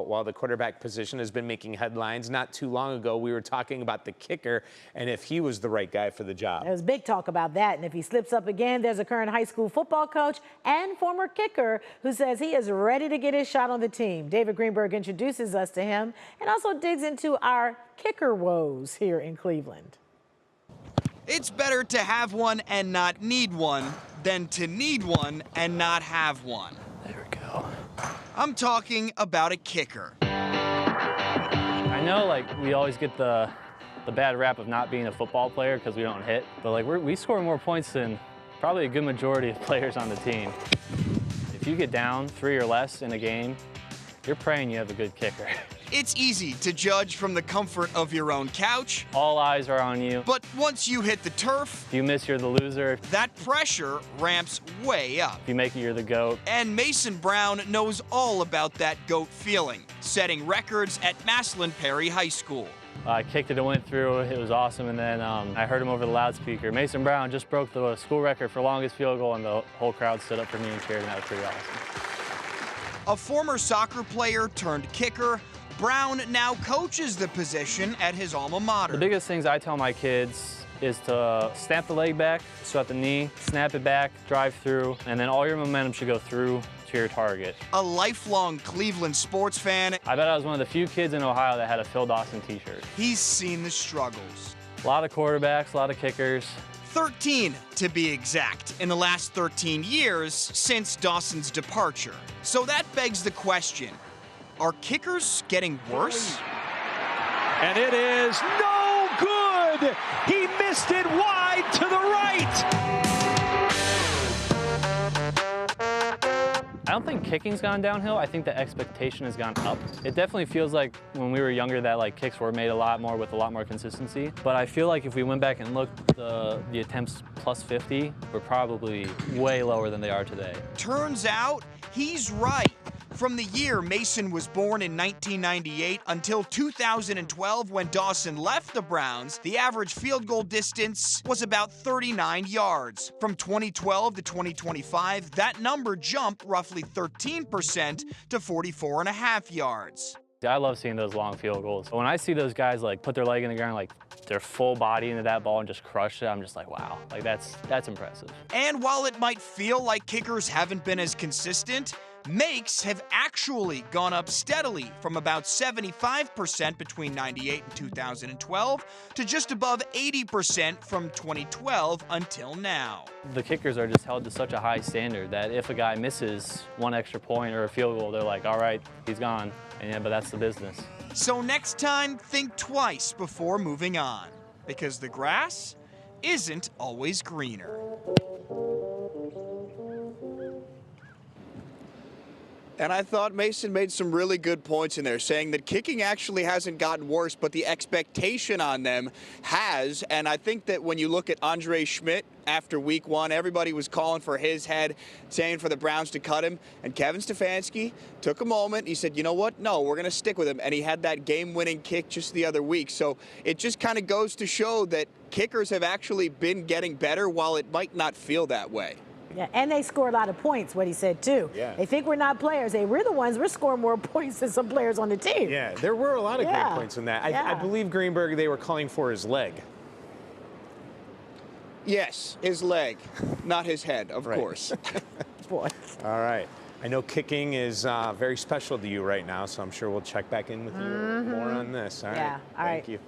while the quarterback position has been making headlines. Not too long ago, we were talking about the kicker and if he was the right guy for the job. There was big talk about that, and if he slips up again, there's a current high school football coach and former kicker who says he is ready to get his shot on the team. David Greenberg introduces us to him and also digs into our kicker woes here in Cleveland. It's better to have one and not need one than to need one and not have one. There we go. I'm talking about a kicker. I know, like, we always get the bad rap of not being a football player because we don't hit, but like we score more points than probably a good majority of players on the team. If you get down 3 or less in a game, you're praying you have a good kicker. It's easy to judge from the comfort of your own couch. All eyes are on you. But once you hit the turf, If you miss, you're the loser. that pressure ramps way up. If you make it, you're the GOAT. And Mason Brown knows all about that GOAT feeling, setting records at Maslin Perry High School. I kicked it and went through. It was awesome. And then I heard him over the loudspeaker. Mason Brown just broke the school record for longest field goal, and the whole crowd stood up for me and cheered, and that was pretty awesome. A former soccer player turned kicker, Brown now coaches the position at his alma mater. The biggest things I tell my kids is to snap the leg back, so at the knee, snap it back, drive through, and then all your momentum should go through to your target. A lifelong Cleveland sports fan, I bet I was one of the few kids in Ohio that had a Phil Dawson t-shirt. he's seen the struggles. A lot of quarterbacks, a lot of kickers. 13 to be exact, in the last 13 years since Dawson's departure. So that begs the question, are kickers getting worse? And it is no good. He missed it wide to the right. I don't think kicking's gone downhill. I think the expectation has gone up. It definitely feels like when we were younger that like kicks were made a lot more with a lot more consistency. But I feel like if we went back and looked, the attempts plus 50 were probably way lower than they are today. Turns out he's right. From the year Mason was born in 1998 until 2012 when Dawson left the Browns, the average field goal distance was about 39 yards. From 2012 to 2025, that number jumped roughly 13% to 44.5 yards. I love seeing those long field goals. When I see those guys like put their leg in the ground, like their full body into that ball and just crush it, I'm just like, wow, like that's impressive. And while it might feel like kickers haven't been as consistent, makes have actually gone up steadily from about 75% between 98 and 2012 to just above 80% from 2012 until now. The kickers are just held to such a high standard that if a guy misses one extra point or a field goal, they're like, all right, he's gone. And yeah, but that's the business. So next time, think twice before moving on, because the grass isn't always greener. And I thought Mason made some really good points in there, saying that kicking actually hasn't gotten worse, but the expectation on them has. And I think that when you look at Andre Schmidt after week 1, everybody was calling for his head, saying for the Browns to cut him. And Kevin Stefanski took a moment. He said, you know what? No, we're going to stick with him. And he had that game-winning kick just the other week. So it just kind of goes to show that kickers have actually been getting better while it might not feel that way. Yeah, and they score a lot of points, what he said, too. Yeah. They think we're not players. We're the ones, we're scoring more points than some players on the team. Yeah, there were a lot of great points in that. Yeah. I believe Greenberg, they were calling for his leg. Yes, his leg, not his head, of Right. course. Boy. All right. I know kicking is very special to you right now, so I'm sure we'll check back in with you more on this. All right. Yeah, all right. Thank you.